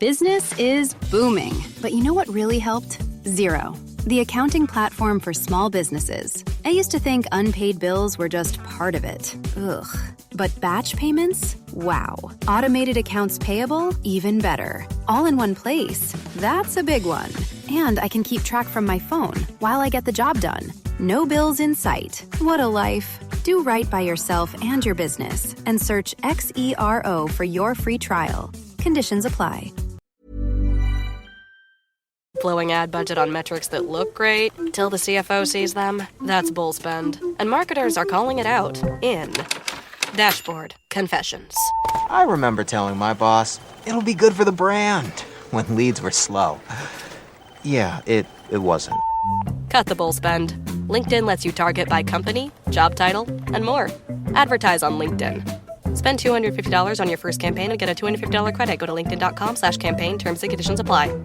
Business is booming, but you know what really helped? Xero, the accounting platform for small businesses. I used to think unpaid bills were just part of it. Ugh. But batch payments? Wow. Automated accounts payable? Even better. All in one place. That's a big one. And I can keep track from my phone while I get the job done. No bills in sight. What a life. Do right by yourself and your business and search Xero for your free trial. Conditions apply. Blowing ad budget on metrics that look great till the CFO sees them. That's bull spend. And marketers are calling it out in Dashboard Confessions. I remember telling my boss, it'll be good for the brand, when leads were slow. Yeah, it wasn't. Cut the bull spend. LinkedIn lets you target by company, job title, and more. Advertise on LinkedIn. Spend $250 on your first campaign and get a $250 credit. Go to linkedin.com/campaign. Terms and conditions apply.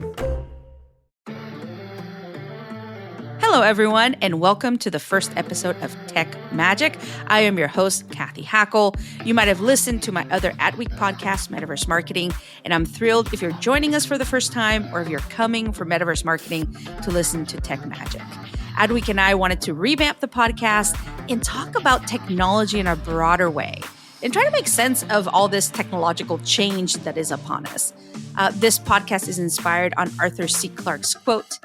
Hello, everyone, and welcome to the first episode of TechMagic. I am your host, Cathy Hackl. You might have listened to my other Adweek podcast, Metaverse Marketing, and I'm thrilled if you're joining us for the first time or if you're coming for Metaverse Marketing to listen to TechMagic. Adweek and I wanted to revamp the podcast and talk about technology in a broader way and try to make sense of all this technological change that is upon us. This podcast is inspired on Arthur C. Clarke's quote,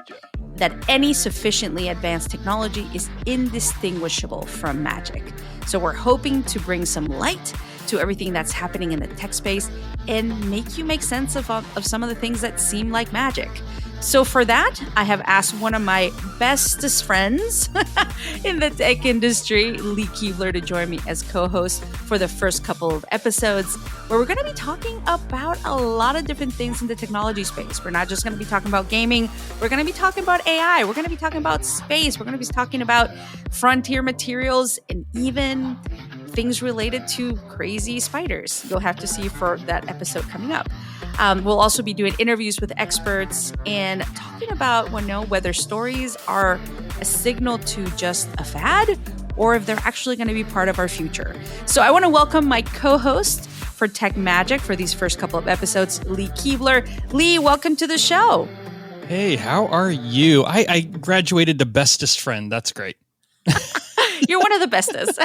that any sufficiently advanced technology is indistinguishable from magic. So we're hoping to bring some light to everything that's happening in the tech space and make you make sense of some of the things that seem like magic. So for that, I have asked one of my bestest friends in the tech industry, Lee Kebler, to join me as co-host for the first couple of episodes, where we're going to be talking about a lot of different things in the technology space. We're not just going to be talking about gaming. We're going to be talking about AI. We're going to be talking about space. We're going to be talking about frontier materials and even things related to crazy spiders. You'll have to see for that episode coming up. We'll also be doing interviews with experts and talking about whether stories are a signal to just a fad or if they're actually going to be part of our future. So I want to welcome my co-host for TechMagic for these first couple of episodes, Lee Kebler. Lee, welcome to the show. Hey, how are you? I graduated to bestest friend. That's great. You're one of the bestest.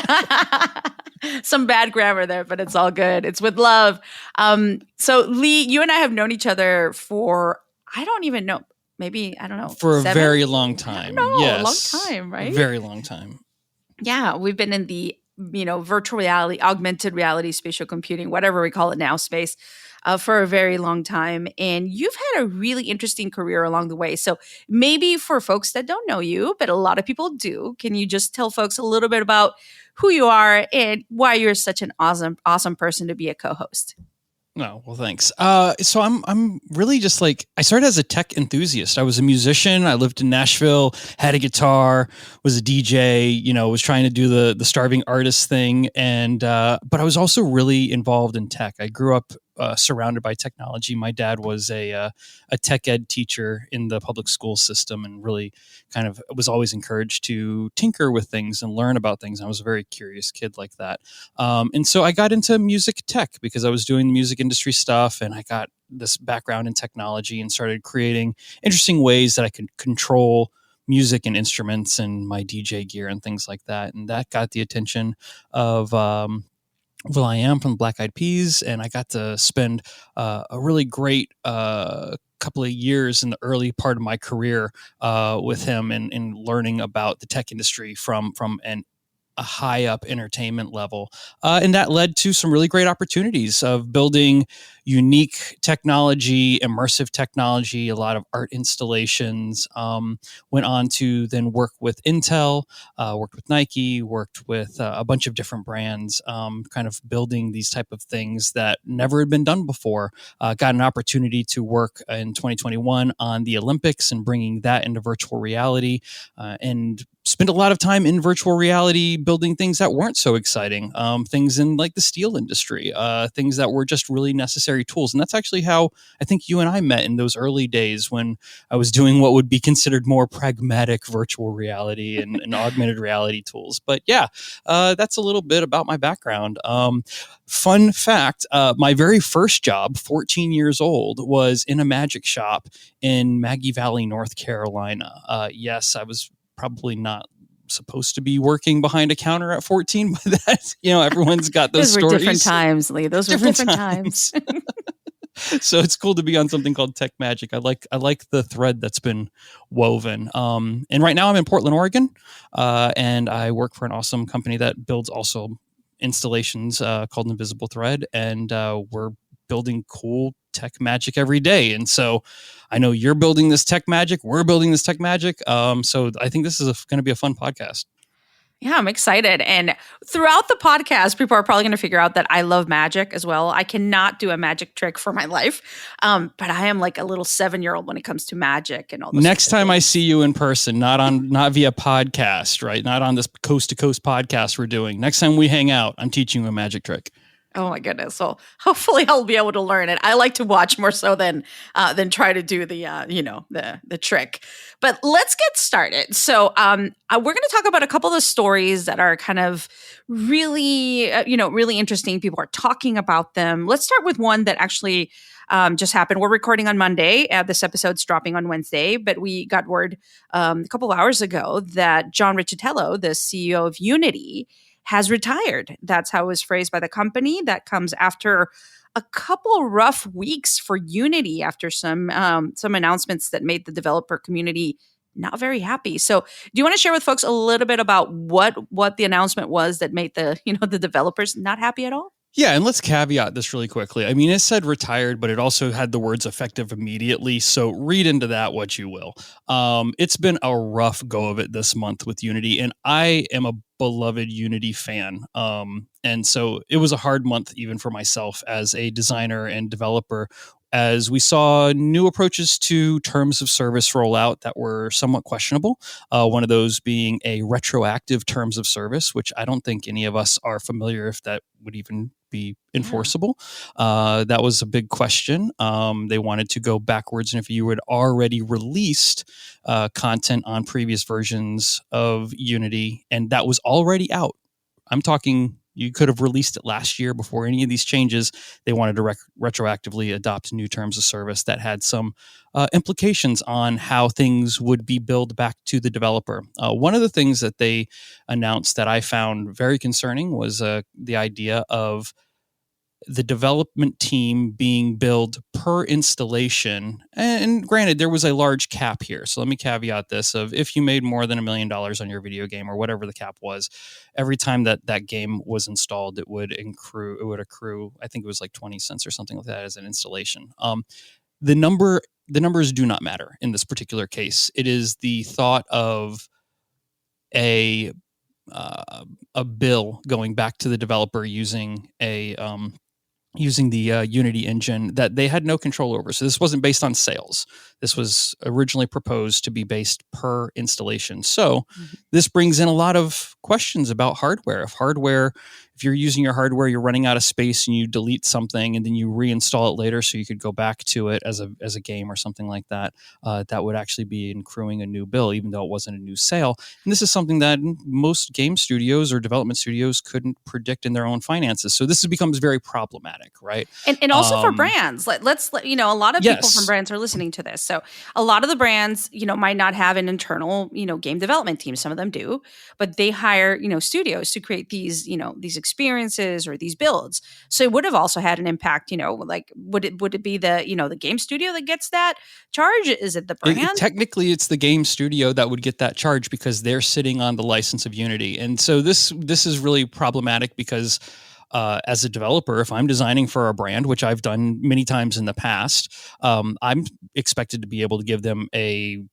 Some bad grammar there, but it's all good. It's with love. So Lee, you and I have known each other for, I don't even know, maybe, I don't know. For a very long time. Yes. A long time, right? Very long time. Yeah, we've been in the, virtual reality, augmented reality, spatial computing, whatever we call it now, space, for a very long time. And you've had a really interesting career along the way. So maybe for folks that don't know you, but a lot of people do, can you just tell folks a little bit about who you are and why you're such an awesome person to be a co-host? No, well, thanks. So I'm really just I started as a tech enthusiast. I was a musician. I lived in Nashville, had a guitar, was a DJ, was trying to do the starving artist thing. And, but I was also really involved in tech. I grew up surrounded by technology. My dad was a tech ed teacher in the public school system and really kind of was always encouraged to tinker with things and learn about things. I was a very curious kid like that. And so I got into music tech because I was doing the music industry stuff and I got this background in technology and started creating interesting ways that I could control music and instruments and my DJ gear and things like that. And that got the attention of will.i.am from the Black Eyed Peas, and I got to spend a really great couple of years in the early part of my career with him and learning about the tech industry from a high up entertainment level. And that led to some really great opportunities of building unique technology, immersive technology, a lot of art installations. Went on to then work with Intel, worked with Nike, worked with a bunch of different brands, kind of building these type of things that never had been done before. Got an opportunity to work in 2021 on the Olympics and bringing that into virtual reality. And spent a lot of time in virtual reality building things that weren't so exciting, things in like the steel industry, things that were just really necessary tools. And that's actually how I think you and I met in those early days when I was doing what would be considered more pragmatic virtual reality and augmented reality tools. But yeah, that's a little bit about my background. Fun fact, my very first job, 14 years old, was in a magic shop in Maggie Valley, North Carolina. Yes, I was probably not supposed to be working behind a counter at 14, but that's, everyone's got those Those were stories. different times, Lee. Those were different times. So it's cool to be on something called TechMagic. I like the thread that's been woven. And right now I'm in Portland, Oregon, and I work for an awesome company that builds also installations called Invisible Thread, and we're building cool tech magic every day. And so I know you're building this tech magic. We're building this tech magic. So I think this is going to be a fun podcast. Yeah, I'm excited. And throughout the podcast, people are probably going to figure out that I love magic as well. I cannot do a magic trick for my life. But I am like a little 7-year-old when it comes to magic and all this. Next time I see you in person, not via podcast, right? Not on this coast to coast podcast we're doing. Next time we hang out, I'm teaching you a magic trick. Oh my goodness! So hopefully I'll be able to learn it. I like to watch more so than try to do the trick. But let's get started. So we're going to talk about a couple of the stories that are kind of really really interesting. People are talking about them. Let's start with one that actually just happened. We're recording on Monday. This episode's dropping on Wednesday, but we got word a couple of hours ago that John Riccitiello, the CEO of Unity, has retired. That's how it was phrased by the company. That comes after a couple rough weeks for Unity after some announcements that made the developer community not very happy. So do you want to share with folks a little bit about what the announcement was that made the developers not happy at all? Yeah, and let's caveat this really quickly. I mean, it said retired, but it also had the words effective immediately. So read into that what you will. It's been a rough go of it this month with Unity, and I am a beloved Unity fan. And so it was a hard month even for myself as a designer and developer, as we saw new approaches to terms of service rollout that were somewhat questionable. One of those being a retroactive terms of service, which I don't think any of us are familiar if that would even be enforceable. That was a big question. They wanted to go backwards, and if you had already released content on previous versions of Unity and that was already out, I'm talking you could have released it last year before any of these changes. They wanted to retroactively adopt new terms of service that had some implications on how things would be billed back to the developer. One of the things that they announced that I found very concerning was the idea of the development team being billed per installation. And granted, there was a large cap here. So let me caveat this of if you made more than $1 million on your video game or whatever the cap was, every time that game was installed, it would accrue, I think it was like 20 cents or something like that as an installation. The numbers do not matter in this particular case. It is the thought of a bill going back to the developer using the Unity engine that they had no control over. So this wasn't based on sales. This was originally proposed to be based per installation. So this brings in a lot of questions about hardware. If you're using your hardware, you're running out of space and you delete something and then you reinstall it later so you could go back to it as a game or something like that, that would actually be accruing a new bill, even though it wasn't a new sale. And this is something that most game studios or development studios couldn't predict in their own finances. So this becomes very problematic, right? And also for brands. Let's a lot of people from brands are listening to this. So a lot of the brands, might not have an internal, game development team. Some of them do, but they hire, studios to create these, these experiences or these builds. So it would have also had an impact, like would it be the, the game studio that gets that charge? Is it the brand? Technically, it's the game studio that would get that charge because they're sitting on the license of Unity. And so this is really problematic because as a developer, if I'm designing for a brand, which I've done many times in the past, I'm expected to be able to give them a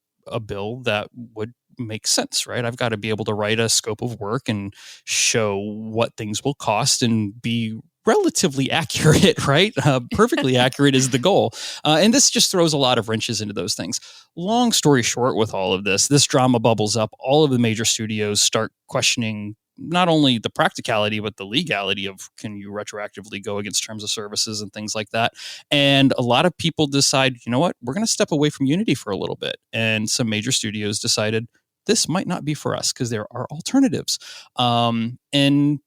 bill that would make sense, right? I've got to be able to write a scope of work and show what things will cost and be relatively accurate, right? Perfectly accurate is the goal. And this just throws a lot of wrenches into those things. Long story short, with all of this drama bubbles up. All of the major studios start questioning not only the practicality, but the legality of, can you retroactively go against terms of services and things like that? And a lot of people decide, you know what, we're going to step away from Unity for a little bit. And some major studios decided this might not be for us because there are alternatives. And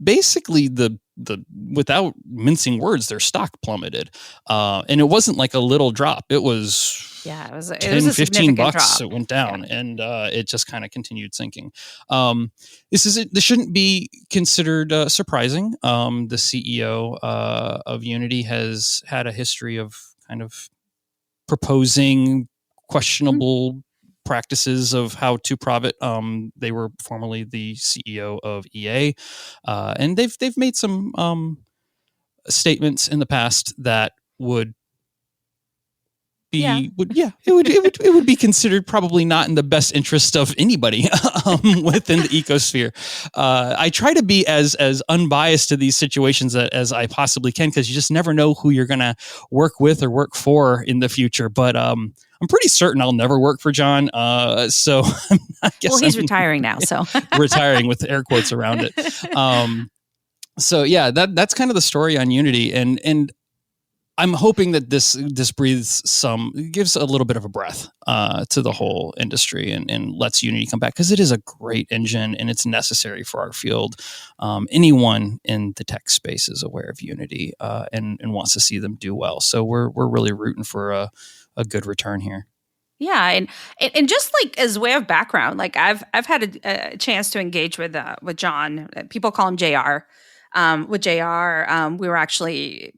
basically the without mincing words, their stock plummeted. And it wasn't like a little drop. It was it was 10, a $15 drop. it went down, and it just kind of continued sinking. This shouldn't be considered surprising. The CEO of Unity has had a history of kind of proposing questionable practices of how to profit. They were formerly the CEO of EA, and they've made some statements in the past that would be it would be considered probably not in the best interest of anybody within the ecosphere. I try to be as unbiased to these situations as I possibly can, because you just never know who you're going to work with or work for in the future. But I'm pretty certain I'll never work for John. So I guess he's retiring now. So retiring with air quotes around it. So yeah, that's kind of the story on Unity, and I'm hoping that this gives a little bit of a breath to the whole industry and lets Unity come back, because it is a great engine and it's necessary for our field. Anyone in the tech space is aware of Unity and wants to see them do well. So we're really rooting for a good return here. Yeah, and just like as way of background, like I've had a chance to engage with John. People call him JR. With JR, we were actually,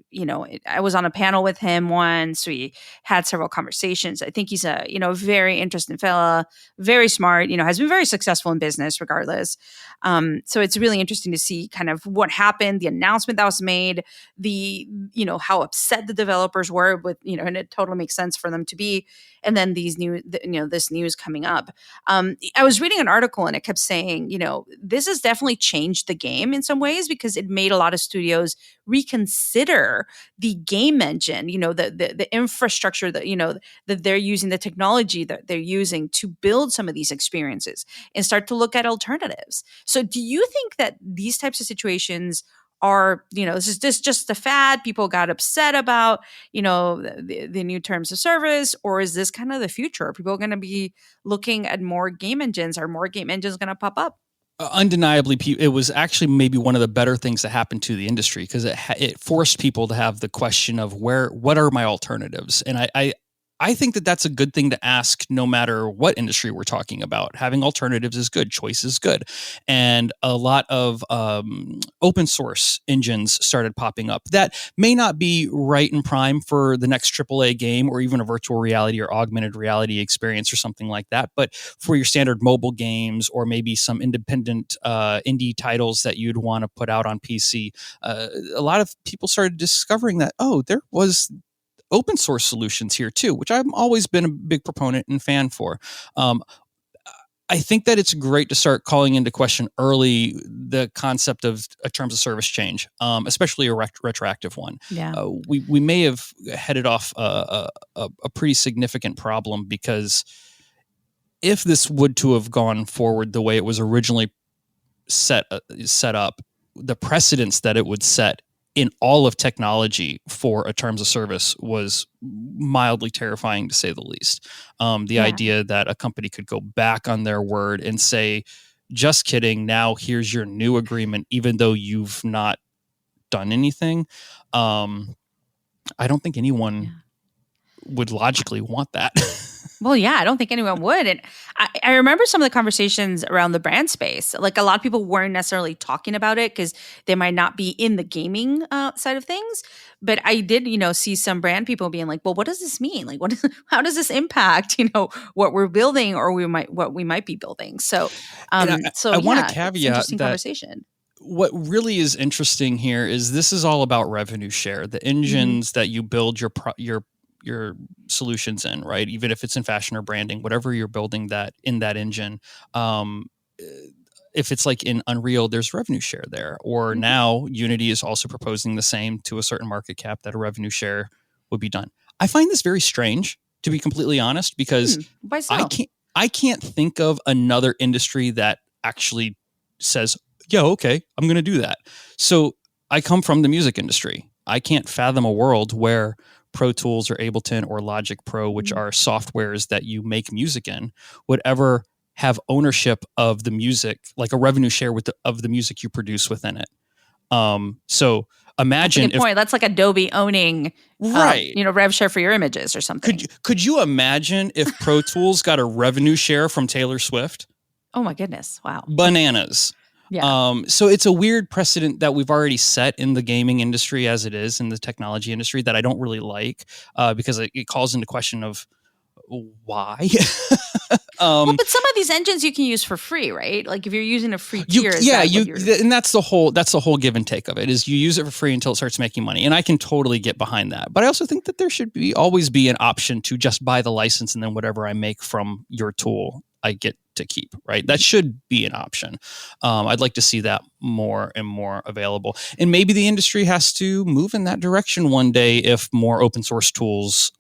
I was on a panel with him once. We had several conversations. I think he's a, very interesting fella, very smart, has been very successful in business regardless. So it's really interesting to see kind of what happened, the announcement that was made, how upset the developers were with, and it totally makes sense for them to be. And then this news coming up. I was reading an article and it kept saying, this has definitely changed the game in some ways, because it made a lot of studios reconsider the game engine, the infrastructure that, that they're using, the technology that they're using to build some of these experiences, and start to look at alternatives. So do you think that these types of situations are, is this just a fad people got upset about, the new terms of service, or is this kind of the future? Are people going to be looking at more game engines? Are more game engines going to pop up? Undeniably, it was actually maybe one of the better things that happened to the industry, because it forced people to have the question of what are my alternatives? And I think that that's a good thing to ask no matter what industry we're talking about. Having alternatives is good. Choice is good. And a lot of open source engines started popping up that may not be right in prime for the next AAA game, or even a virtual reality or augmented reality experience or something like that. But for your standard mobile games, or maybe some independent indie titles that you'd want to put out on PC, a lot of people started discovering that, there was open source solutions here too, which I've always been a big proponent and fan for. I think that it's great to start calling into question early the concept of a terms of service change, especially a retroactive one. Yeah. We may have headed off a pretty significant problem, because if this would to have gone forward the way it was originally set up, the precedence that it would set in all of technology for a terms of service was mildly terrifying, to say the least. The idea that a company could go back on their word and say, just kidding, now here's your new agreement, even though you've not done anything. I don't think anyone would logically want that. Well, yeah, I don't think anyone would. And I remember some of the conversations around the brand space. Like, a lot of people weren't necessarily talking about it because they might not be in the gaming side of things. But I did, see some brand people being like, well, what does this mean? Like, how does this impact, what we're building, or what we might be building? So, I want to caveat interesting that conversation. What really is interesting here is this is all about revenue share. The engines that you build your solutions in, right? Even if it's in fashion or branding, whatever you're building that in that engine, if it's like in Unreal, there's revenue share there. Or now Unity is also proposing the same to a certain market cap, that a revenue share would be done. I find this very strange, to be completely honest, because Why so? I can't think of another industry that actually says, yeah, okay, I'm going to do that. So I come from the music industry. I can't fathom a world where Pro Tools or Ableton or Logic Pro, which are softwares that you make music in, would ever have ownership of the music, like a revenue share of the music you produce within it. So imagine That's a good point. That's like Adobe owning, right, rev share for your images or something. Could you imagine if Pro Tools got a revenue share from Taylor Swift? Oh my goodness! Wow, bananas. Yeah. So it's a weird precedent that we've already set in the gaming industry as it is in the technology industry that I don't really like, because it calls into question of why. But some of these engines you can use for free, right? Like if you're using a free tier, and that's the whole give and take of it, is you use it for free until it starts making money. And I can totally get behind that. But I also think that there should always be an option to just buy the license, and then whatever I make from your tool, I get to keep, right? That should be an option. I'd like to see that more and more available. And maybe the industry has to move in that direction one day if more open source tools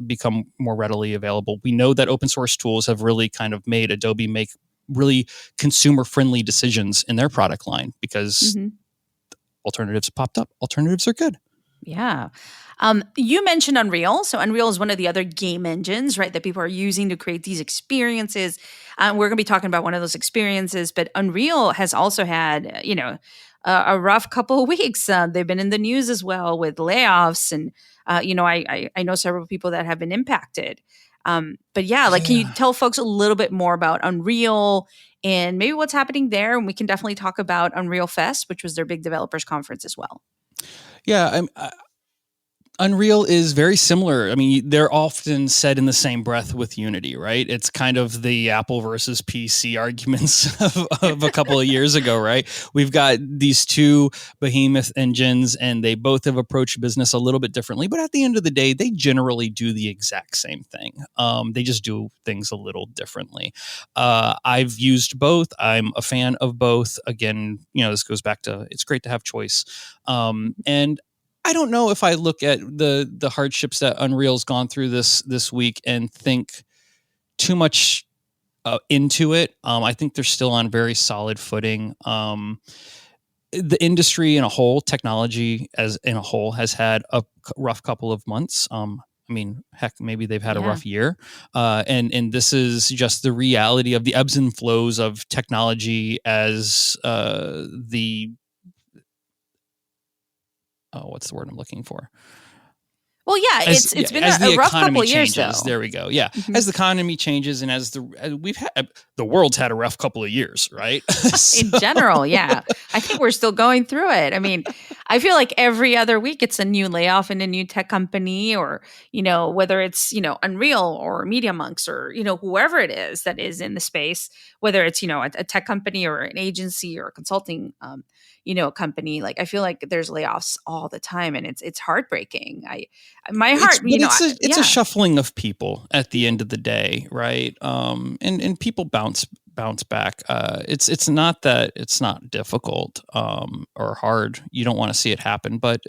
become more readily available. We know that open source tools have really kind of made Adobe make really consumer-friendly decisions in their product line, because alternatives popped up. Alternatives are good. Yeah. You mentioned Unreal. So Unreal is one of the other game engines, right, that people are using to create these experiences. We're going to be talking about one of those experiences, but Unreal has also had, a rough couple of weeks. They've been in the news as well with layoffs, and I know several people that have been impacted. But can you tell folks a little bit more about Unreal and maybe what's happening there? And we can definitely talk about Unreal Fest, which was their big developers conference as well. Yeah, Unreal is very similar. I mean, they're often said in the same breath with Unity, right? It's kind of the Apple versus PC arguments of a couple of years ago, right? We've got these two behemoth engines, and they both have approached business a little bit differently. But at the end of the day, they generally do the exact same thing. They just do things a little differently. I've used both. I'm a fan of both. Again, this goes back to, it's great to have choice. And I don't know if I look at the hardships that Unreal's gone through this week and think too much into it. I think they're still on very solid footing. The industry in a whole, technology as in a whole, has had a rough couple of months. I mean, heck, maybe they've had a rough year. And this is just the reality of the ebbs and flows of technology as what's the word I'm looking for? Well, yeah, it's been a rough couple of years, though. There we go. Yeah, as the economy changes, and as the world's had a rough couple of years, right? In general, yeah. I think we're still going through it. I mean, I feel like every other week it's a new layoff in a new tech company, or whether it's Unreal or MediaMonks or whoever it is that is in the space, whether it's a tech company or an agency or a consulting company. Like, I feel like there's layoffs all the time, and it's heartbreaking. It's a shuffling of people at the end of the day, right? And people bounce back. It's not that it's not difficult or hard. You don't want to see it happen, but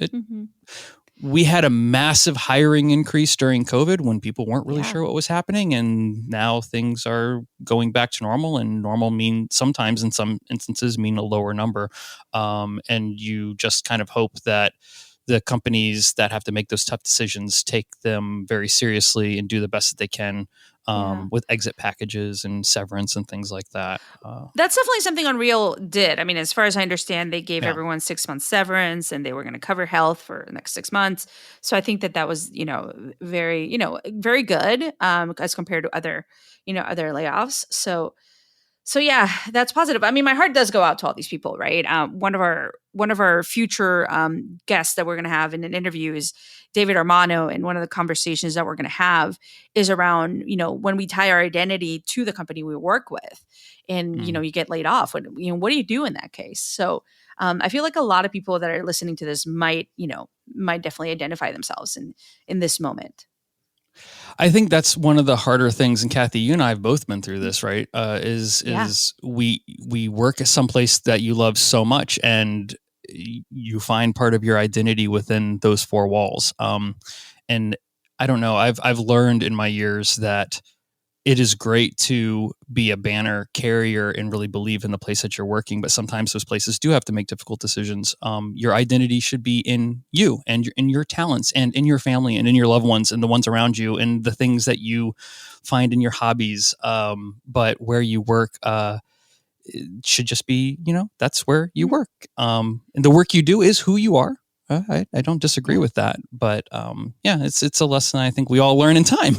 we had a massive hiring increase during COVID when people weren't really sure what was happening, and now things are going back to normal. And normal sometimes in some instances mean a lower number, and you just kind of hope that the companies that have to make those tough decisions take them very seriously and do the best that they can with exit packages and severance and things like that. That's definitely something Unreal did. I mean, as far as I understand, they gave everyone 6 months severance, and they were going to cover health for the next 6 months. So I think that was, very, very good as compared to other layoffs. So yeah, that's positive. I mean, my heart does go out to all these people, right? One of our future guests that we're going to have in an interview is David Armano, and one of the conversations that we're going to have is around, when we tie our identity to the company we work with, and you get laid off. What do you do in that case? So I feel like a lot of people that are listening to this might definitely identify themselves in this moment. I think that's one of the harder things, and Cathy, you and I have both been through this, right? Is we work at some place that you love so much, and you find part of your identity within those four walls. And I don't know, I've learned in my years that it is great to be a banner carrier and really believe in the place that you're working, but sometimes those places do have to make difficult decisions. Your identity should be in you and in your talents and in your family and in your loved ones and the ones around you and the things that you find in your hobbies. But where you work, it should just be, that's where you work. And the work you do is who you are. I don't disagree with that, but it's a lesson I think we all learn in time.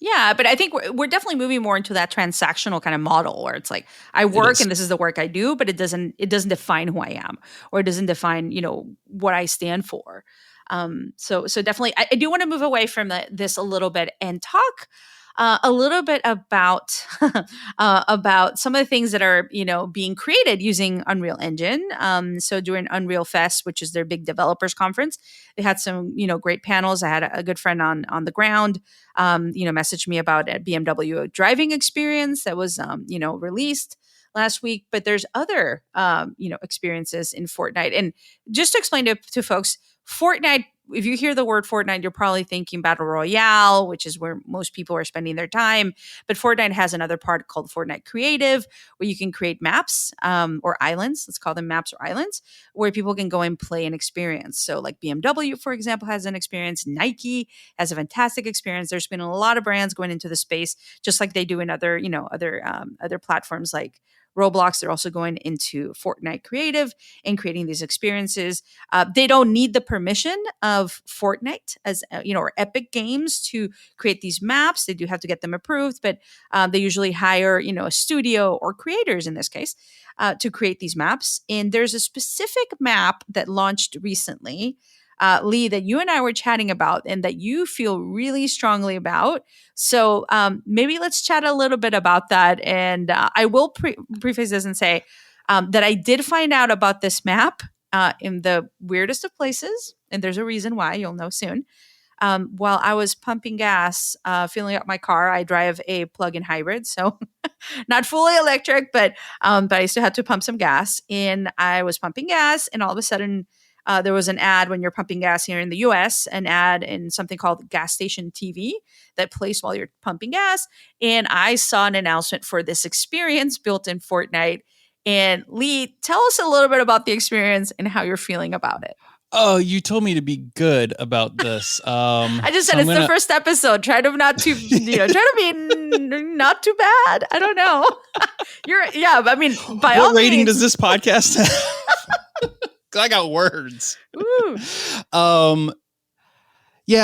Yeah, but I think we're definitely moving more into that transactional kind of model where it's like I work and this is the work I do, but it doesn't define who I am, or it doesn't define what I stand for. So definitely, I do want to move away from this a little bit and talk a little bit about about some of the things that are being created using Unreal Engine. So during Unreal Fest, which is their big developers conference, they had some great panels. I had a good friend on the ground, messaged me about a BMW driving experience that was released last week. But there's other experiences in Fortnite, and just to explain to folks, Fortnite. If you hear the word Fortnite, you're probably thinking Battle Royale, which is where most people are spending their time. But Fortnite has another part called Fortnite Creative, where you can create maps or islands. Let's call them maps or islands, where people can go and play an experience. So like BMW, for example, has an experience. Nike has a fantastic experience. There's been a lot of brands going into the space, just like they do in other platforms like Roblox. They're also going into Fortnite Creative and creating these experiences. They don't need the permission of Fortnite or Epic Games to create these maps. They do have to get them approved, but they usually hire a studio or creators in this case to create these maps. And there's a specific map that launched recently, Lee, that you and I were chatting about and that you feel really strongly about. So maybe let's chat a little bit about that. And I will preface this and say that I did find out about this map in the weirdest of places. And there's a reason why, you'll know soon. While I was pumping gas, filling up my car. I drive a plug-in hybrid, so not fully electric, but I still had to pump some gas. And I was pumping gas, and all of a sudden, there was an ad when you're pumping gas here in the US, an ad in something called gas station TV that plays while you're pumping gas. And I saw an announcement for this experience built in Fortnite. And Lee, tell us a little bit about the experience and how you're feeling about it. Oh, you told me to be good about this. I just said it's the first episode. Try to not too, try to be not too bad. I don't know. By all what rating means. does this podcast have? I got words. Ooh.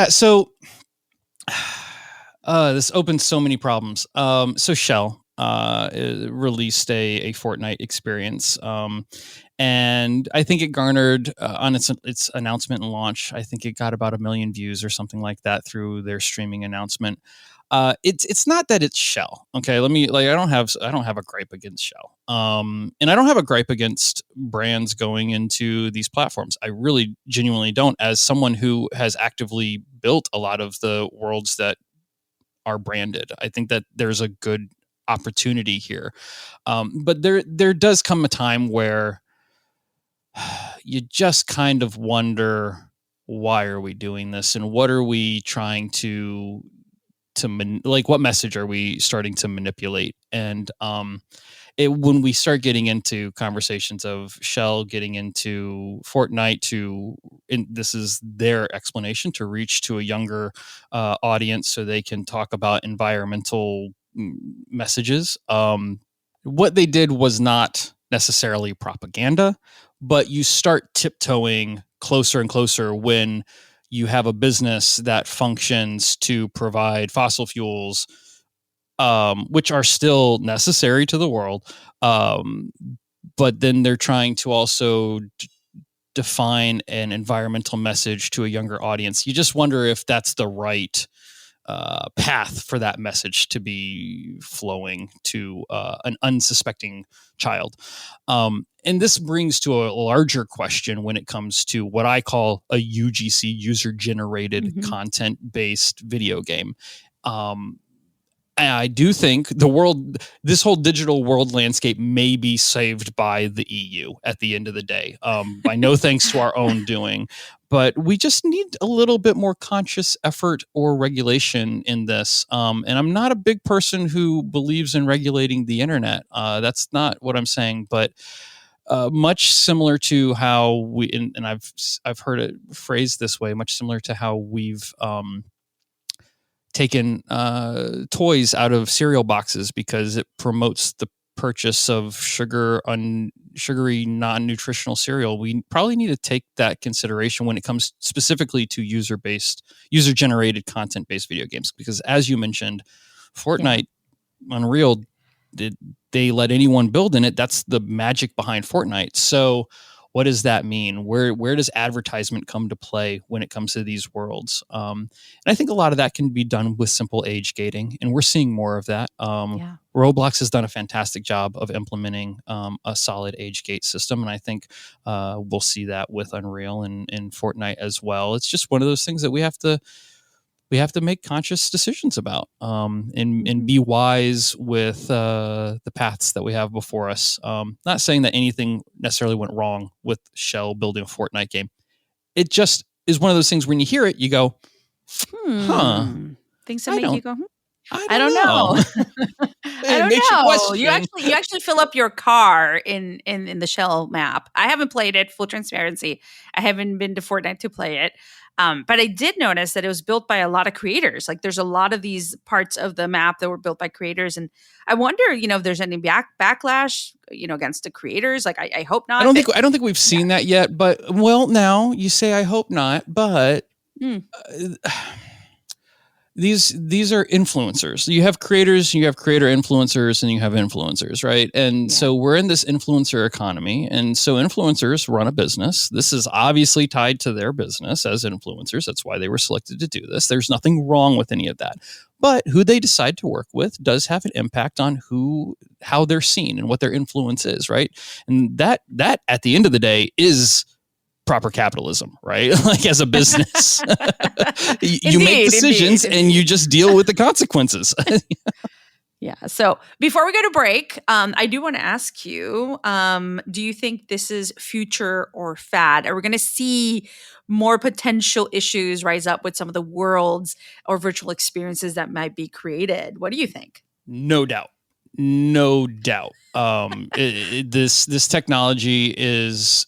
So this opens so many problems. So Shell released a Fortnite experience. And I think it garnered on its announcement and launch, I think it got about 1 million views or something like that through their streaming announcement. It's not that it's Shell. Okay. I don't have a gripe against Shell. And I don't have a gripe against brands going into these platforms. I really genuinely don't, as someone who has actively built a lot of the worlds that are branded. I think that there's a good opportunity here. But there does come a time where you just kind of wonder, why are we doing this? And what are we trying to what message are we starting to manipulate? And when we start getting into conversations of Shell getting into Fortnite this is their explanation to reach to a younger audience so they can talk about environmental messages. What they did was not necessarily propaganda, but you start tiptoeing closer and closer when you have a business that functions to provide fossil fuels, which are still necessary to the world. But then they're trying to also define an environmental message to a younger audience. You just wonder if that's the right path for that message to be flowing to an unsuspecting child. And this brings to a larger question when it comes to what I call a UGC, user-generated content-based video game. I do think this whole digital world landscape may be saved by the EU at the end of the day, by no thanks to our own doing. But we just need a little bit more conscious effort or regulation in this. And I'm not a big person who believes in regulating the internet. That's not what I'm saying. But much similar to how and I've heard it phrased this way, much similar to how we've taken toys out of cereal boxes because it promotes the purchase of sugary, non-nutritional cereal. We probably need to take that consideration when it comes specifically to user-generated content-based video games. Because as you mentioned, Fortnite, Unreal, they let anyone build in it. That's the magic behind Fortnite. So what does that mean? Where does advertisement come to play when it comes to these worlds? And I think a lot of that can be done with simple age gating, and we're seeing more of that. Roblox has done a fantastic job of implementing a solid age gate system, and I think we'll see that with Unreal and Fortnite as well. It's just one of those things that we have to make conscious decisions about, and be wise with the paths that we have before us. Not saying that anything necessarily went wrong with Shell building a Fortnite game. It just is one of those things when you hear it, you go, Things that make you go, I don't know. I don't know. You actually fill up your car in the Shell map. I haven't played it, full transparency. I haven't been to Fortnite to play it. But I did notice that it was built by a lot of creators. Like there's a lot of these parts of the map that were built by creators. And I wonder, if there's any backlash, against the creators. Like I hope not. I don't think we've seen that yet, but now you say I hope not, but these are influencers. You have creators, you have creator influencers, and you have influencers, right? And so we're in this influencer economy. And so influencers run a business. This is obviously tied to their business as influencers. That's why they were selected to do this. There's nothing wrong with any of that. But who they decide to work with does have an impact on how they're seen and what their influence is, right? And that at the end of the day is proper capitalism, right? Like as a business, you make decisions and you just deal with the consequences. Yeah. So before we go to break, I do want to ask you, do you think this is future or fad? Are we going to see more potential issues rise up with some of the worlds or virtual experiences that might be created? What do you think? No doubt. This technology is,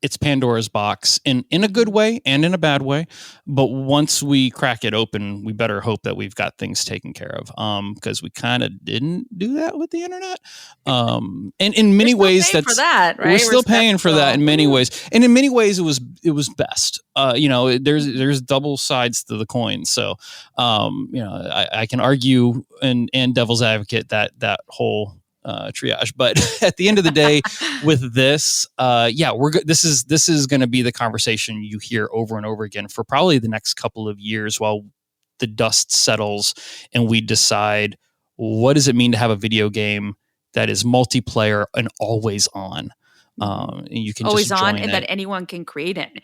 it's Pandora's box in a good way and in a bad way. But once we crack it open, we better hope that we've got things taken care of. Because we kind of didn't do that with the internet. And in many ways, for that, right? We're still paying for that in many ways. And in many ways, it was best. There's double sides to the coin. So, I can argue and devil's advocate that whole triage, but at the end of the day, with this, this is going to be the conversation you hear over and over again for probably the next couple of years while the dust settles and we decide what does it mean to have a video game that is multiplayer and always on. And you can always just on, join and it. that anyone can create it.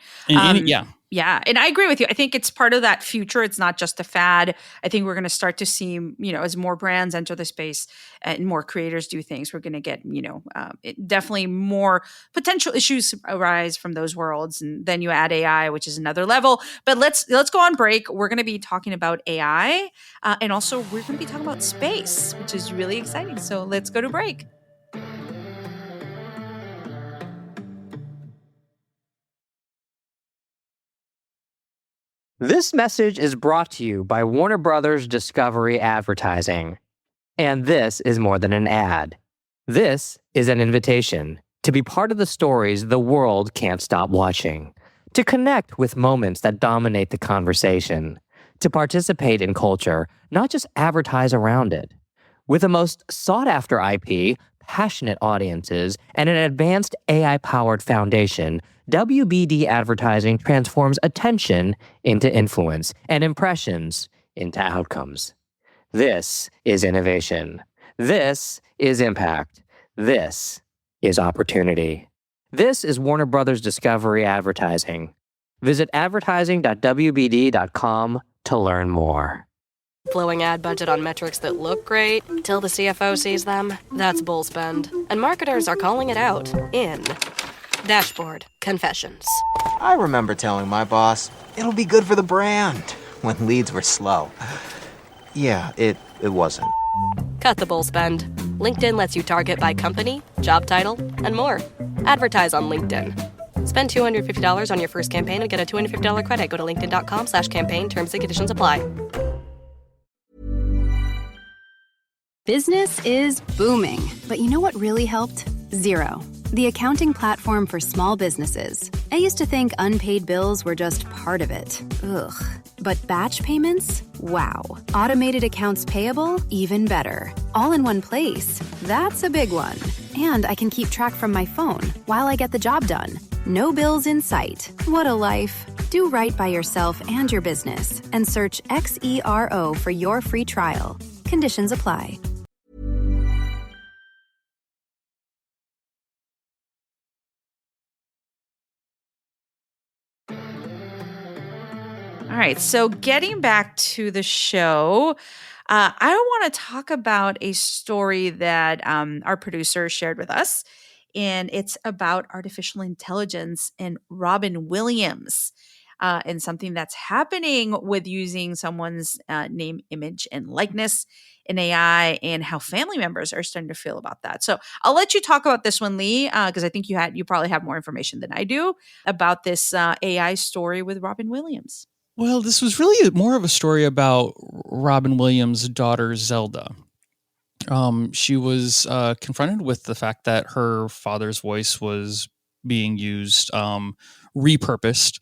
Yeah, and I agree with you. I think it's part of that future. It's not just a fad. I think we're going to start to see, as more brands enter the space and more creators do things, we're going to get, definitely more potential issues arise from those worlds. And then you add AI, which is another level. But let's go on break. We're going to be talking about AI, and also we're going to be talking about space, which is really exciting. So let's go to break. This message is brought to you by Warner Brothers Discovery Advertising. And this is more than an ad. This is an invitation to be part of the stories the world can't stop watching, to connect with moments that dominate the conversation, to participate in culture, not just advertise around it. With the most sought-after IP, passionate audiences, and an advanced AI-powered foundation, WBD Advertising transforms attention into influence and impressions into outcomes. This is innovation. This is impact. This is opportunity. This is Warner Brothers Discovery Advertising. Visit advertising.wbd.com to learn more. Blowing ad budget on metrics that look great till the CFO sees them? That's bull spend. And marketers are calling it out in Dashboard Confessions. I remember telling my boss, it'll be good for the brand, when leads were slow. Yeah, it wasn't. Cut the bull spend. LinkedIn lets you target by company, job title, and more. Advertise on LinkedIn. Spend $250 on your first campaign and get a $250 credit. Go to linkedin.com/campaign. Terms and conditions apply. Business is booming, but you know what really helped? Xero, the accounting platform for small businesses. I used to think unpaid bills were just part of it. Ugh. But batch payments? Wow. Automated accounts payable? Even better. All in one place. That's a big one. And I can keep track from my phone while I get the job done. No bills in sight. What a life. Do right by yourself and your business and search XERO for your free trial. Conditions apply. All right, so getting back to the show, I want to talk about a story that our producer shared with us, and it's about artificial intelligence and Robin Williams, and something that's happening with using someone's name, image, and likeness in AI, and how family members are starting to feel about that. So I'll let you talk about this one, Lee, because I think you probably have more information than I do about this AI story with Robin Williams. Well, this was really more of a story about Robin Williams' daughter, Zelda. She was confronted with the fact that her father's voice was being used, repurposed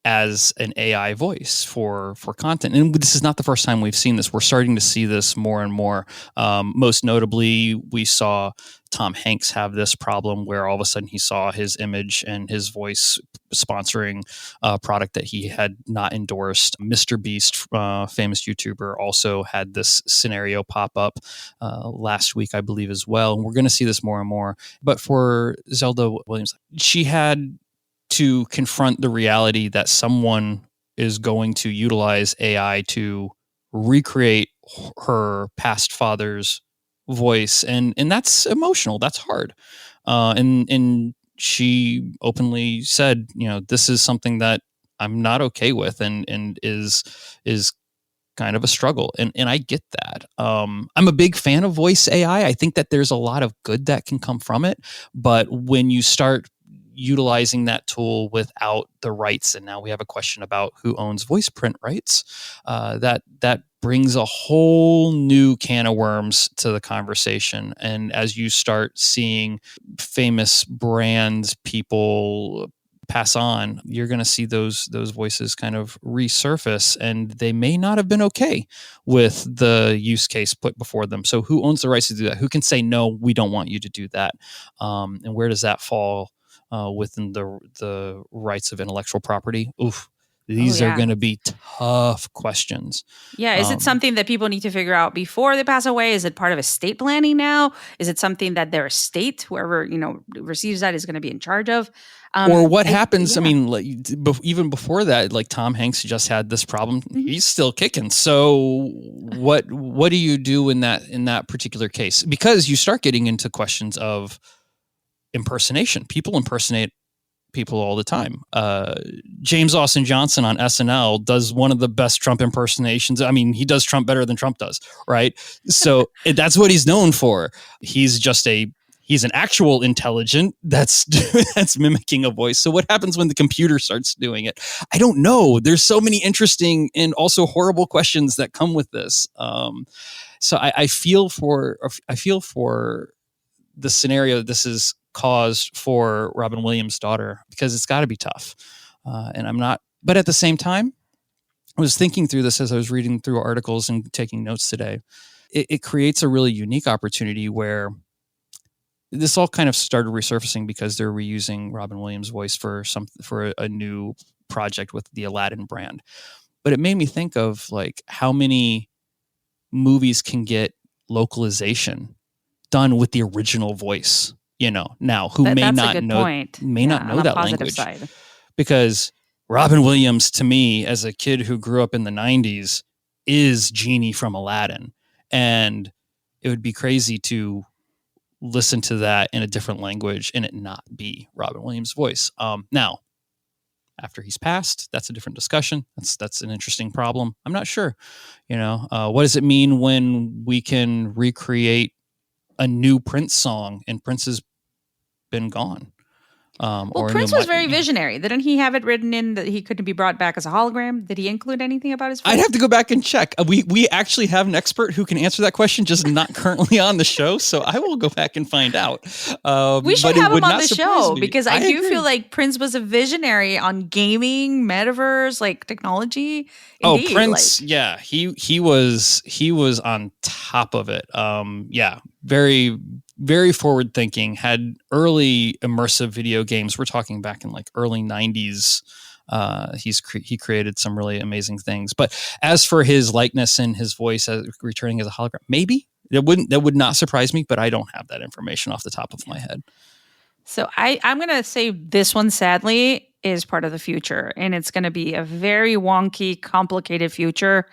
as an AI voice for content. And this is not the first time we've seen this. We're starting to see this more and more. Most notably, we saw Tom Hanks have this problem where all of a sudden he saw his image and his voice sponsoring a product that he had not endorsed. Mr. Beast, famous YouTuber, also had this scenario pop up last week, I believe, as well. And we're going to see this more and more. But for Zelda Williams, she had to confront the reality that someone is going to utilize AI to recreate her past father's voice, and that's emotional. That's hard. And she openly said, this is something that I'm not okay with, and is kind of a struggle. And I get that. I'm a big fan of voice AI. I think that there's a lot of good that can come from it. But when you start utilizing that tool without the rights, and now we have a question about who owns voice print rights, that brings a whole new can of worms to the conversation. And as you start seeing famous brands, people pass on, you're going to see those voices kind of resurface, and they may not have been okay with the use case put before them. So who owns the rights to do that? Who can say, no, we don't want you to do that? And where does that fall within the rights of intellectual property? Oof. These are going to be tough questions. Yeah. Is it something that people need to figure out before they pass away? Is it part of estate planning now? Is it something that their estate, whoever, receives that, is going to be in charge of? Or what happens? Yeah. I mean, like, even before that, like Tom Hanks just had this problem. Mm-hmm. He's still kicking. So what do you do in that particular case? Because you start getting into questions of impersonation. People impersonate people all the time. James Austin Johnson on SNL does one of the best Trump impersonations. I mean, he does Trump better than Trump does, right? So that's what he's known for. He's an actual intelligent that's mimicking a voice. So what happens when the computer starts doing it? I don't know. There's so many interesting and also horrible questions that come with this. So I feel for the scenario that this is caused for Robin Williams' daughter, because it's got to be tough. And I'm not, but at the same time, I was thinking through this as I was reading through articles and taking notes today. It creates a really unique opportunity where this all kind of started resurfacing because they're reusing Robin Williams' voice for a new project with the Aladdin brand. But it made me think of like how many movies can get localization done with the original voice, now who may That's a not good know point. not On know the that positive language. side. Because Robin Williams, to me, as a kid who grew up in the 90s, is Genie from Aladdin. And it would be crazy to listen to that in a different language and it not be Robin Williams' voice. Now, after he's passed, that's a different discussion. That's an interesting problem. I'm not sure. What does it mean when we can recreate a new Prince song and Prince has been gone? Well, Prince was very visionary. Didn't he have it written in that he couldn't be brought back as a hologram? Did he include anything about his voice? I'd have to go back and check. We actually have an expert who can answer that question, just not currently on the show. So I will go back and find out. We should have him on the show me. because I do agree. feel like Prince was a visionary on gaming, metaverse, like technology. Indeed, Prince, yeah, he was on top of it. Very, very forward thinking, had early immersive video games. We're talking back in like early 90s. He created some really amazing things. But as for his likeness and his voice as returning as a hologram, maybe that would not surprise me, but I don't have that information off the top of my head. So I'm going to say this one, sadly, is part of the future. And it's going to be a very wonky, complicated future,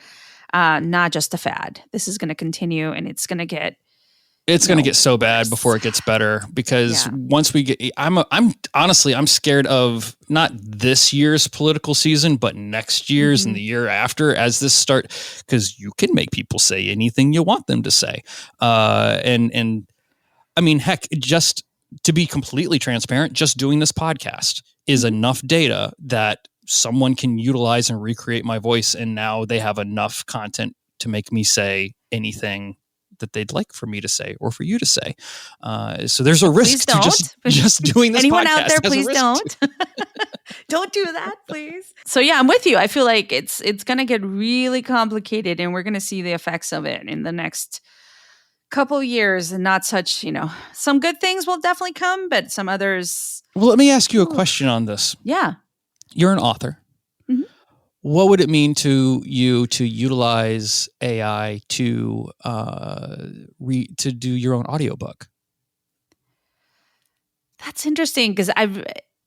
not just a fad. This is going to continue and it's going to get... It's going to get so bad before it gets better because once we get, I'm honestly, I'm scared of not this year's political season, but next year's and the year after as this start, because you can make people say anything you want them to say. And I mean, heck, just to be completely transparent, just doing this podcast is enough data that someone can utilize and recreate my voice. And now they have enough content to make me say anything that they'd like for me to say or for you to say. So there's a risk to just doing this. Anyone podcast out there, please don't. Don't do that, please. So yeah, I'm with you. I feel like it's going to get really complicated and we're going to see the effects of it in the next couple of years and not such, some good things will definitely come, but some others. Well, let me ask you a question on this. Yeah. You're an author. What would it mean to you to utilize AI to do your own audiobook? That's interesting because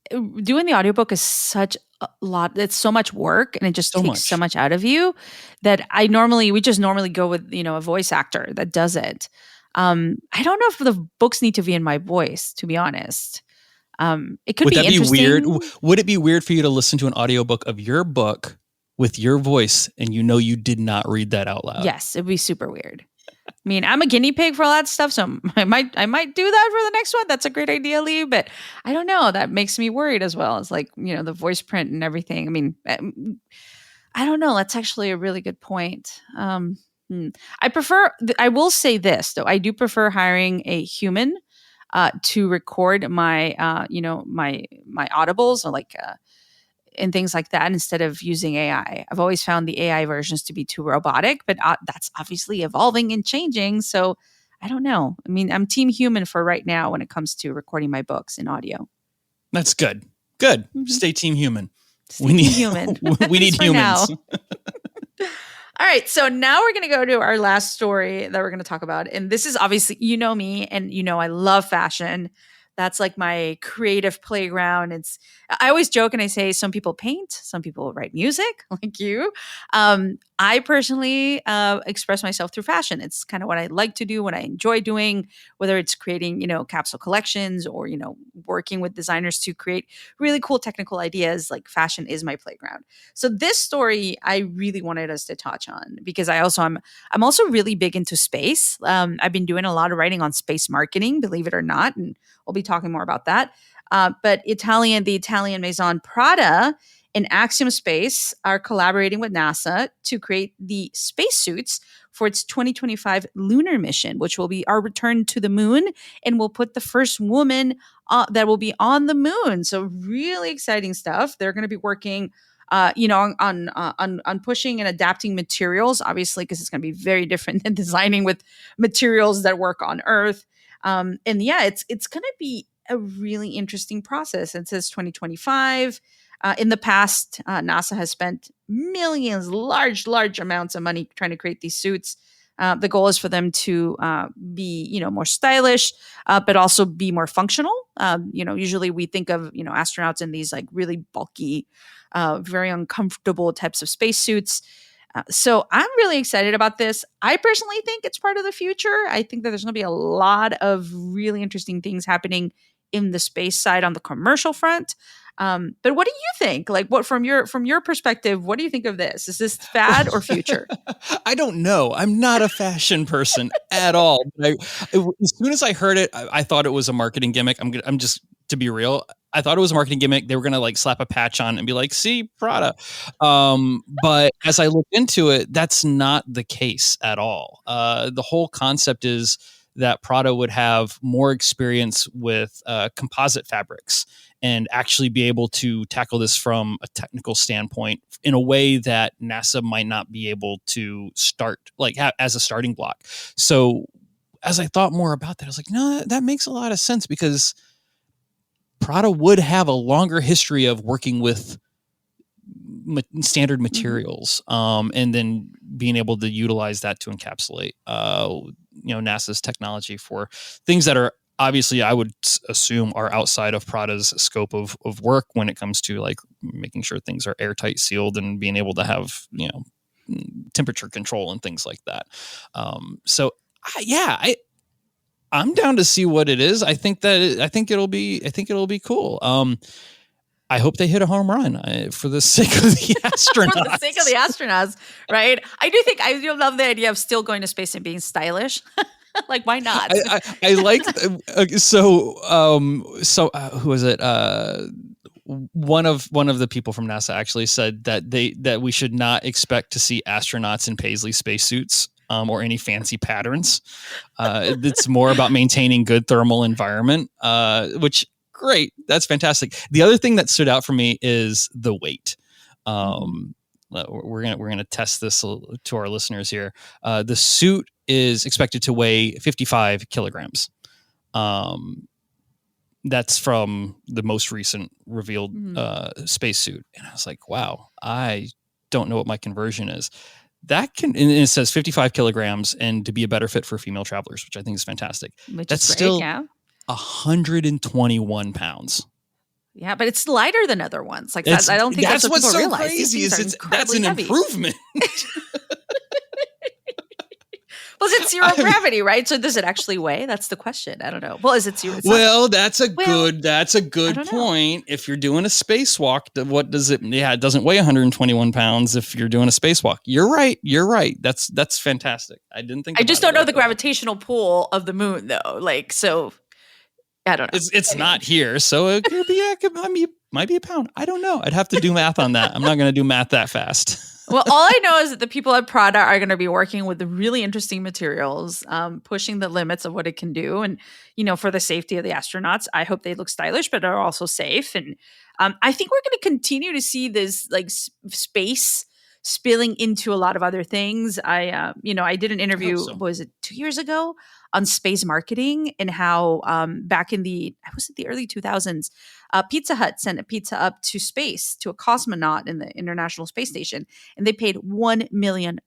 doing the audiobook is such a lot. It's so much work and it just takes so much out of you that we just normally go with, a voice actor that does it. I don't know if the books need to be in my voice, to be honest. It could be interesting. Weird? Would it be weird for you to listen to an audiobook of your book with your voice and you did not read that out loud? Yes, it'd be super weird. I mean, I'm a guinea pig for all that stuff, so I might do that for the next one. That's a great idea, Lee, but I don't know. That makes me worried as well. It's like, the voice print and everything. I mean, I don't know. That's actually a really good point. I will say this, though. I do prefer hiring a human to record my, my audibles or like and things like that instead of using AI. I've always found the AI versions to be too robotic, but that's obviously evolving and changing. So I don't know. I mean, I'm team human for right now when it comes to recording my books in audio. That's good. Good. Stay team human. We need human. We need humans. All right. So now we're going to go to our last story that we're going to talk about. And this is obviously, me and I love fashion. That's like my creative playground. I always joke and I say some people paint, some people write music like you. I personally express myself through fashion. It's kind of what I like to do, what I enjoy doing, whether it's creating, capsule collections or, working with designers to create really cool technical ideas. Like fashion is my playground. So this story I really wanted us to touch on because I'm also really big into space. I've been doing a lot of writing on space marketing, believe it or not, and we'll be talking more about that. But the Italian Maison Prada and Axiom Space are collaborating with NASA to create the spacesuits for its 2025 lunar mission, which will be our return to the moon and will put the first woman that will be on the moon. So really exciting stuff. They're going to be working on pushing and adapting materials, obviously, because it's going to be very different than designing with materials that work on Earth. It's going to be a really interesting process. It says 2025. In the past, NASA has spent millions, large amounts of money trying to create these suits. The goal is for them to be, more stylish, but also be more functional. Usually we think of, astronauts in these like really bulky, very uncomfortable types of spacesuits. So I'm really excited about this. I personally think it's part of the future. I think that there's going to be a lot of really interesting things happening in the space side on the commercial front. But what do you think? Like, what from your perspective, what do you think of this? Is this fad or future? I don't know. I'm not a fashion person at all. As soon as I heard it, I thought it was a marketing gimmick. I'm just, to be real, I thought it was a marketing gimmick. They were going to like slap a patch on and be like, see, Prada. But as I looked into it, that's not the case at all. The whole concept is that Prada would have more experience with composite fabrics and actually be able to tackle this from a technical standpoint in a way that NASA might not be able to start, like as a starting block. So as I thought more about that, I was like, no, that makes a lot of sense, because Prada would have a longer history of working with standard materials, and then being able to utilize that to encapsulate, NASA's technology for things that are obviously, I would assume, are outside of Prada's scope of work when it comes to like making sure things are airtight sealed and being able to have, temperature control and things like that. I'm down to see what it is. I think it'll be cool. I hope they hit a home run for the sake of the astronauts. For the sake of the astronauts, right? I do love the idea of still going to space and being stylish. Like, why not? I like who was it? One of the people from NASA actually said that we should not expect to see astronauts in Paisley spacesuits. Or any fancy patterns. It's more about maintaining good thermal environment, which great. That's fantastic. The other thing that stood out for me is the weight. We're gonna test this to our listeners here. The suit is expected to weigh 55 kilograms. That's from the most recent revealed spacesuit, and I was like, wow, I don't know what my conversion is. And it says 55 kilograms and to be a better fit for female travelers, which I think is fantastic. That's still 121 pounds. Yeah, but it's lighter than other ones. Like that, I don't think that's what what's people so realize. crazy. That's an improvement. Well, is it zero gravity, right? So does it actually weigh? That's the question. I don't know. Well, is it zero? Well, that's a good point. If you're doing a spacewalk, what does it? Yeah, it doesn't weigh 121 pounds if you're doing a spacewalk. You're right. That's fantastic. I didn't think. I just don't know the gravitational pull of the moon, though. Like, so I don't know. It's not here, so it could be. Might be a pound. I don't know. I'd have to do math on that. I'm not going to do math that fast. Well, all I know is that the people at Prada are going to be working with the really interesting materials, pushing the limits of what it can do. And, for the safety of the astronauts, I hope they look stylish, but are also safe. And I think we're going to continue to see this like space spilling into a lot of other things. I did an interview, what was it, 2 years ago, on space marketing, and how back in the early 2000s, Pizza Hut sent a pizza up to space to a cosmonaut in the International Space Station, and they paid $1 million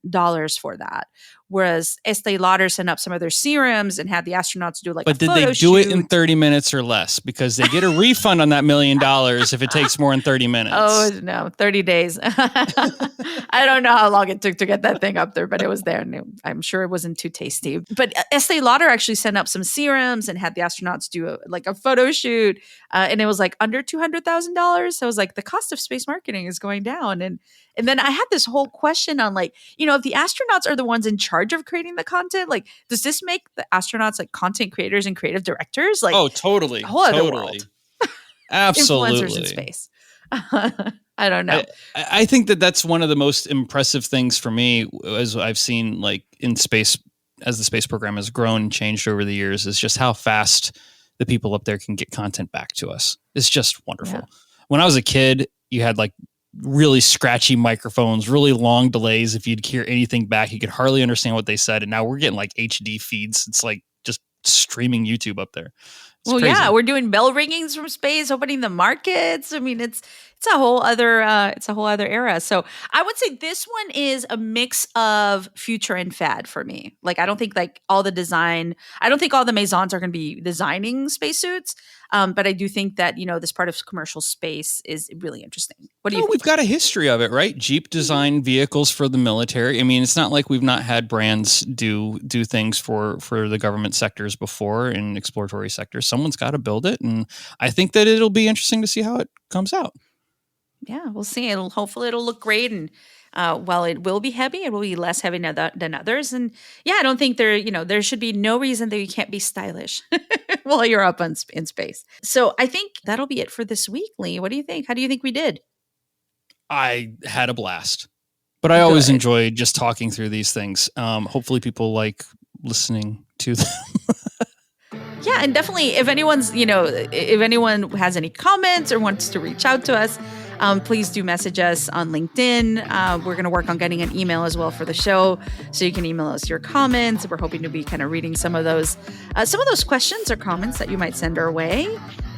for that. Whereas Estee Lauder sent up some of their serums and had the astronauts do like a photo shoot. But did they do it in 30 minutes or less? Because they get a refund on that $1 million if it takes more than 30 minutes. Oh, no, 30 days. I don't know how long it took to get that thing up there, but it was there. And I'm sure it wasn't too tasty. But Estee Lauder actually sent up some serums and had the astronauts do a photo shoot. And it was like under $200,000. So I was like, the cost of space marketing is going down. And then I had this whole question on like, if the astronauts are the ones in charge of creating the content, like, does this make the astronauts like content creators and creative directors? Like, oh, totally. A whole other world. Absolutely. Influencers in space. I don't know. I think that's one of the most impressive things for me, as I've seen like in space, as the space program has grown and changed over the years, is just how fast the people up there can get content back to us. It's just wonderful. Yeah. When I was a kid, you had like really scratchy microphones, really long delays. If you'd hear anything back, you could hardly understand what they said. And now we're getting like HD feeds. It's like just streaming YouTube up there. It's crazy. Yeah, we're doing bell ringings from space, opening the markets. I mean, it's it's a whole other era. So I would say this one is a mix of future and fad for me. Like, I don't think all the Maisons are going to be designing spacesuits. But I do think that, this part of commercial space is really interesting. What do you think? We've got a history of it, right? Jeep designed vehicles for the military. I mean, it's not like we've not had brands do things for the government sectors before in exploratory sectors. Someone's got to build it. And I think that it'll be interesting to see how it comes out. Yeah, we'll see. Hopefully it'll look great. And while it will be heavy, it will be less heavy than others. And yeah, I don't think there should be no reason that you can't be stylish while you're up in space. So I think that'll be it for this week, Lee. What do you think? How do you think we did? I had a blast, but I always enjoy just talking through these things. Hopefully people like listening to them. Yeah, and definitely if anyone has any comments or wants to reach out to us, please do message us on LinkedIn. We're going to work on getting an email as well for the show, so you can email us your comments. We're hoping to be kind of reading some of those questions or comments that you might send our way,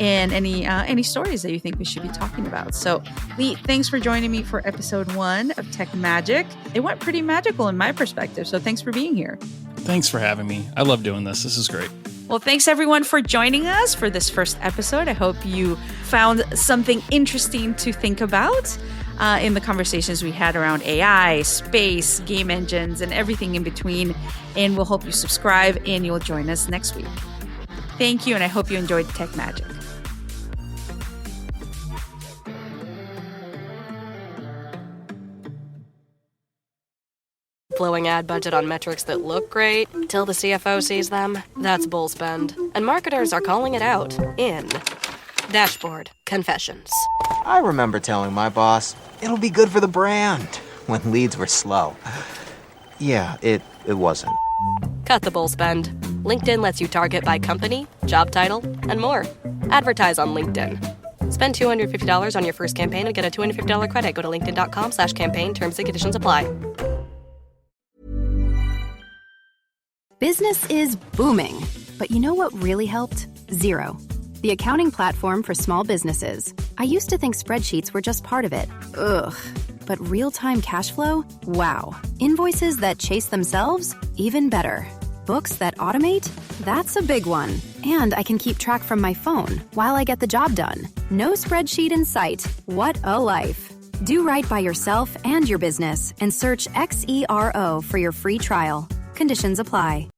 and any stories that you think we should be talking about. So, Lee, thanks for joining me for episode 1 of TechMagic. It went pretty magical in my perspective, so thanks for being here. Thanks for having me. I love doing this. This is great. Well, thanks everyone for joining us for this first episode. I hope you found something interesting to think about in the conversations we had around AI, space, game engines, and everything in between. And we'll hope you subscribe and you'll join us next week. Thank you, and I hope you enjoyed TechMagic. Blowing ad budget on metrics that look great till the CFO sees them. That's bull spend. And marketers are calling it out in Dashboard Confessions. I remember telling my boss, it'll be good for the brand, when leads were slow. Yeah, it wasn't. Cut the bull spend. LinkedIn lets you target by company, job title, and more. Advertise on LinkedIn. Spend $250 on your first campaign and get a $250 credit. Go to linkedin.com/campaign. Terms and conditions apply. Business is booming. But you know what really helped? Xero, the accounting platform for small businesses. I used to think spreadsheets were just part of it. Ugh. But real-time cash flow? Wow. Invoices that chase themselves? Even better. Books that automate? That's a big one. And I can keep track from my phone while I get the job done. No spreadsheet in sight. What a life. Do right by yourself and your business and search Xero for your free trial. Conditions apply.